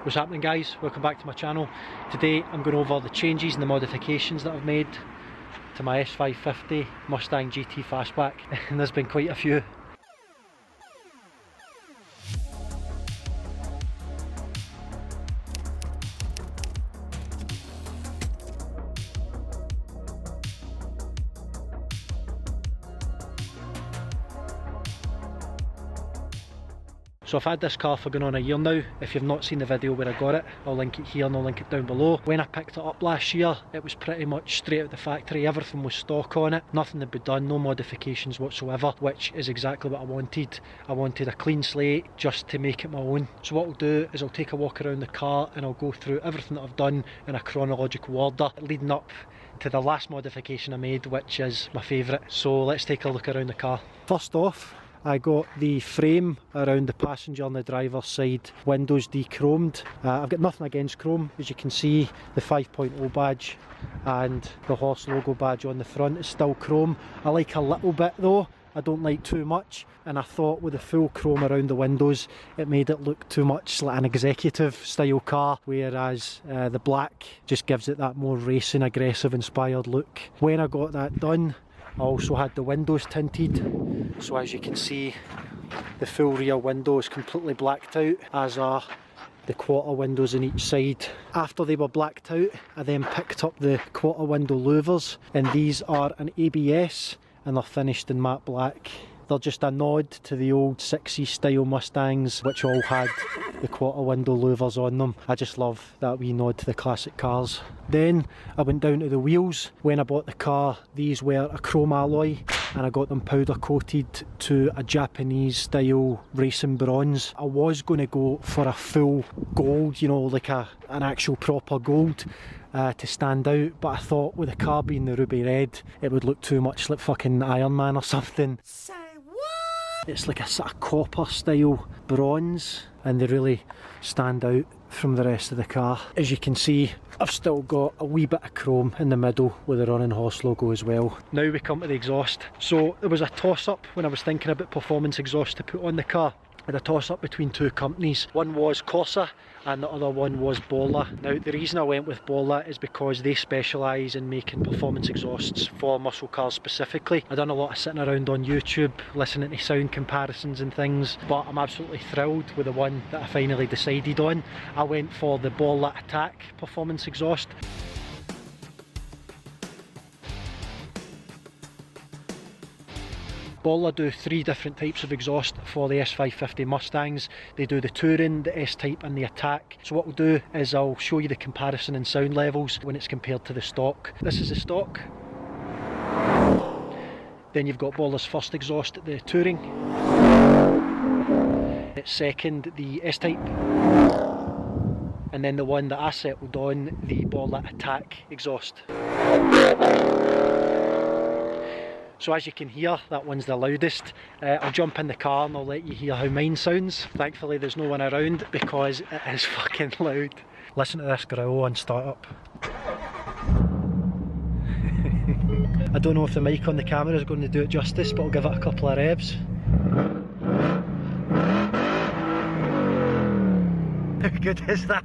What's happening, guys? Welcome back to my channel. Today I'm going over the changes and the modifications that I've made to my S550 Mustang GT Fastback, and there's been quite a few. So I've had this car for going on a year now. If you've not seen the video where I got it, I'll link it here and I'll link it down below. When I picked it up last year, it was pretty much straight out the factory. Everything was stock on it. Nothing had been done, no modifications whatsoever, which is exactly what I wanted. I wanted a clean slate just to make it my own. So what I'll do is I'll take a walk around the car and I'll go through everything that I've done in a chronological order, leading up to the last modification I made, which is my favourite. So let's take a look around the car. First off, I got the frame around the passenger and the driver's side windows de-chromed. I've got nothing against chrome. As you can see, the 5.0 badge and the Horse logo badge on the front is still chrome. I like a little bit though, I don't like too much, and I thought with the full chrome around the windows it made it look too much like an executive style car, whereas the black just gives it that more racing, aggressive inspired look. When I got that done, I also had the windows tinted, so as you can see the full rear window is completely blacked out, as are the quarter windows on each side. After they were blacked out, I then picked up the quarter window louvers, and these are an ABS and they're finished in matte black. They're just a nod to the old 60s style Mustangs, which all had the quarter window louvers on them. I just love that wee nod to the classic cars. Then I went down to the wheels. When I bought the car, these were a chrome alloy and I got them powder coated to a Japanese style racing bronze. I was going to go for a full gold, you know, like an actual proper gold, to stand out, but I thought with the car being the ruby red, it would look too much like fucking Iron Man or something. It's like a sort of copper style bronze, and they really stand out from the rest of the car. As you can see, I've still got a wee bit of chrome in the middle with the Running Horse logo as well. Now we come to the exhaust. So there was a toss up when I was thinking about performance exhaust to put on the car. I had a toss up between two companies. One was Corsa and the other one was Bolla. Now the reason I went with Bolla is because they specialise in making performance exhausts for muscle cars specifically. I've done a lot of sitting around on YouTube listening to sound comparisons and things, but I'm absolutely thrilled with the one that I finally decided on. I went for the Bolla Attack performance exhaust. Bolla do three different types of exhaust for the S550 Mustangs. They do the Touring, the S-Type and the Attack. So what we'll do is I'll show you the comparison in sound levels when it's compared to the stock. This is the stock. Then you've got Bolla's first exhaust, the Touring. It's second, the S-Type. And then the one that I settled on, the Bolla Attack exhaust. So as you can hear, that one's the loudest. I'll jump in the car and I'll let you hear how mine sounds. Thankfully there's no one around because it is fucking loud. Listen to this growl on start up. I don't know if the mic on the camera is going to do it justice, but I'll give it a couple of revs. How good is that?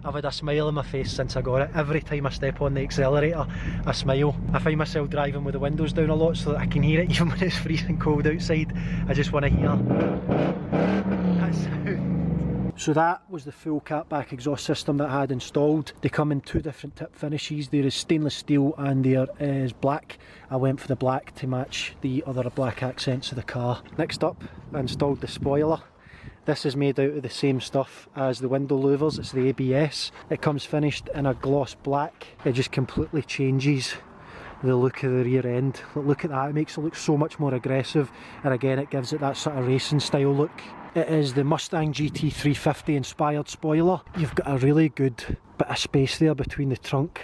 I've had a smile on my face since I got it. Every time I step on the accelerator, I smile. I find myself driving with the windows down a lot so that I can hear it even when it's freezing cold outside. I just want to hear that sound. So that was the full catback exhaust system that I had installed. They come in two different tip finishes. There is stainless steel and there is black. I went for the black to match the other black accents of the car. Next up, I installed the spoiler. This is made out of the same stuff as the window louvers, it's the ABS. It comes finished in a gloss black. It just completely changes the look of the rear end. Look at that, it makes it look so much more aggressive, and again it gives it that sort of racing style look. It is the Mustang GT 350 inspired spoiler. You've got a really good bit of space there between the trunk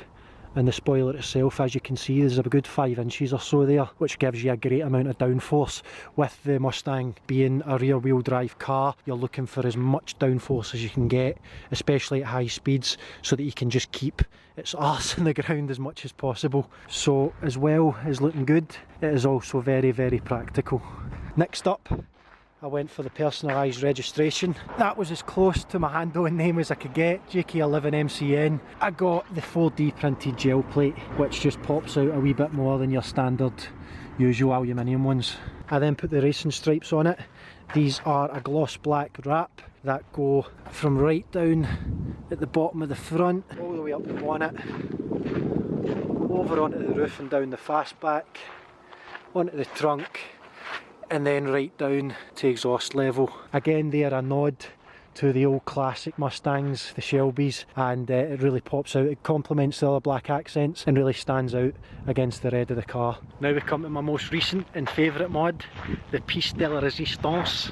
and the spoiler itself. As you can see, there's a good 5 inches or so there, which gives you a great amount of downforce. With the Mustang being a rear wheel drive car, you're looking for as much downforce as you can get, especially at high speeds, so that you can just keep its arse in the ground as much as possible. So as well as looking good, it is also very, very practical. Next up, I went for the personalised registration. That was as close to my handling name as I could get, JK11MCN. I got the 4D printed gel plate, which just pops out a wee bit more than your standard usual aluminium ones. I then put the racing stripes on it. These are a gloss black wrap that go from right down at the bottom of the front, all the way up the bonnet, over onto the roof and down the fastback, onto the trunk, and then right down to exhaust level. Again, they are a nod to the old classic Mustangs, the Shelbys, and it really pops out. It complements the other black accents and really stands out against the red of the car. Now we come to my most recent and favourite mod, the Piece de la Resistance.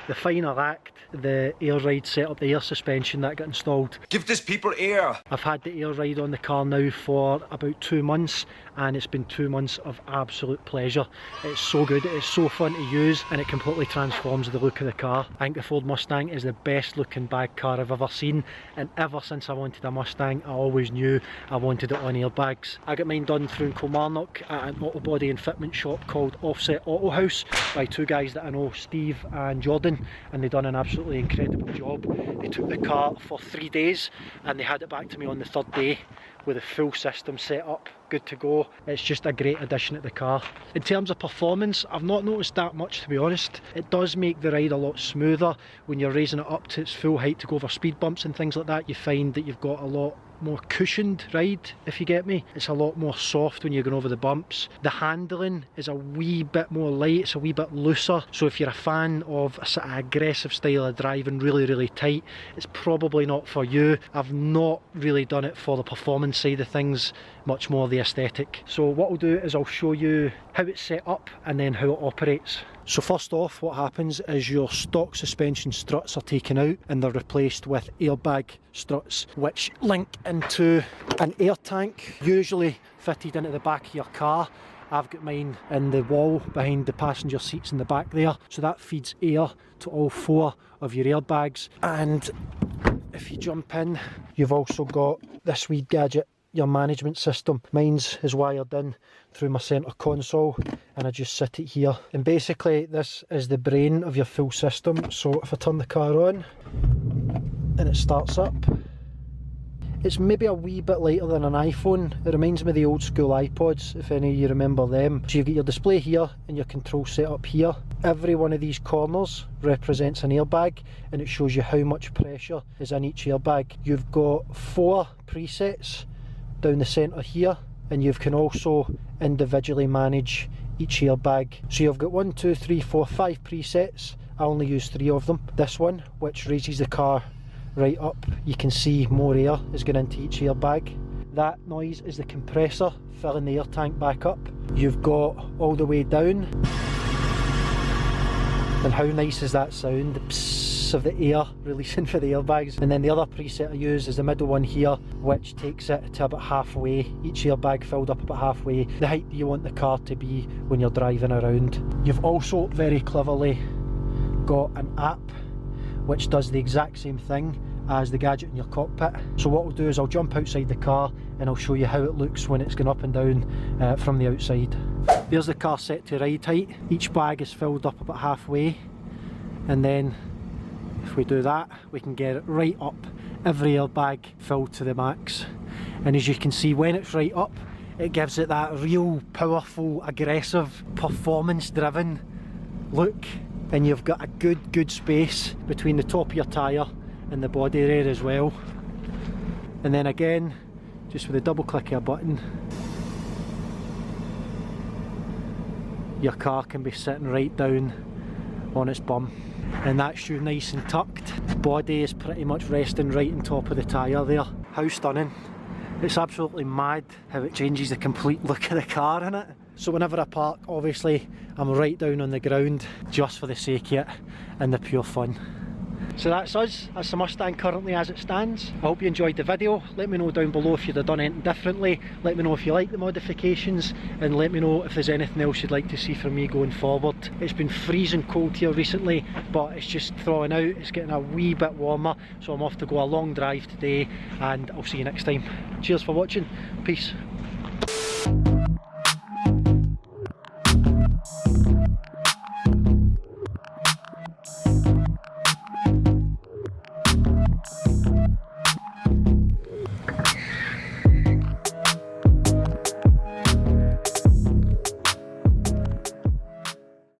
The final act, the air ride setup, the air suspension that got installed. Give this people air! I've had the air ride on the car now for about 2 months, and it's been 2 months of absolute pleasure. It's so good, it's so fun to use, and it completely transforms the look of the car. I think the Ford Mustang is the best looking bag car I've ever seen, and ever since I wanted a Mustang, I always knew I wanted it on airbags. I got mine done through in Kilmarnock at an auto body and fitment shop called Offset Auto House by 2 guys that I know, Steve and Jordan, and they've done an absolutely incredible job. They took the car for 3 days and they had it back to me on the 3rd day with a full system set up, good to go. It's just a great addition to the car. In terms of performance, I've not noticed that much, to be honest. It does make the ride a lot smoother when you're raising it up to its full height to go over speed bumps and things like that. You find that you've got a lot more cushioned ride, if you get me. It's a lot more soft when you're going over the bumps. The handling is a wee bit more light, it's a wee bit looser, so if you're a fan of a sort of aggressive style of driving, really tight, it's probably not for you. I've not really done it for the performance side of things, much more the aesthetic. So what I'll do is I'll show you how it's set up and then how it operates. So first off, what happens is your stock suspension struts are taken out and they're replaced with airbag struts, which link into an air tank, usually fitted into the back of your car. I've got mine in the wall behind the passenger seats in the back there, so that feeds air to all 4 of your airbags. And if you jump in, you've also got this wee gadget, your management system. Mine's is wired in through my centre console and I just sit it here, and basically this is the brain of your full system. So if I turn the car on and it starts up, it's maybe a wee bit lighter than an iPhone. It reminds me of the old school iPods, if any of you remember them. So you've got your display here and your control set up here. Every one of these corners represents an airbag and it shows you how much pressure is in each airbag. You've got 4 presets down the centre here, and you can also individually manage each airbag. So you've got 1, 2, 3, 4, 5 presets. I only use 3 of them. This one, which raises the car right up, you can see more air is going into each airbag. That noise is the compressor filling the air tank back up. You've got all the way down, and how nice is that sound? The psss of the air releasing for the airbags. And then the other preset I use is the middle one here, which takes it to about halfway, each airbag filled up about halfway, the height you want the car to be when you're driving around. You've also very cleverly got an app which does the exact same thing as the gadget in your cockpit. So what we'll do is I'll jump outside the car and I'll show you how it looks when it's going up and down from the outside. There's the car set to ride height. Each bag is filled up about halfway, and then if we do that, we can get it right up, every airbag filled to the max. And as you can see, when it's right up, it gives it that real powerful, aggressive, performance driven look. And you've got a good space between the top of your tyre and the body there as well. And then again, just with a double click of a button, your car can be sitting right down on its bum, and that's you nice and tucked. Body is pretty much resting right on top of the tyre there. How stunning. It's absolutely mad how it changes the complete look of the car, isn't it? So whenever I park, obviously I'm right down on the ground just for the sake of it and the pure fun. So that's us, that's the Mustang currently as it stands. I hope you enjoyed the video. Let me know down below if you'd have done anything differently. Let me know if you like the modifications, and let me know if there's anything else you'd like to see from me going forward. It's been freezing cold here recently, but it's just thawing out. It's getting a wee bit warmer, so I'm off to go a long drive today, and I'll see you next time. Cheers for watching. Peace.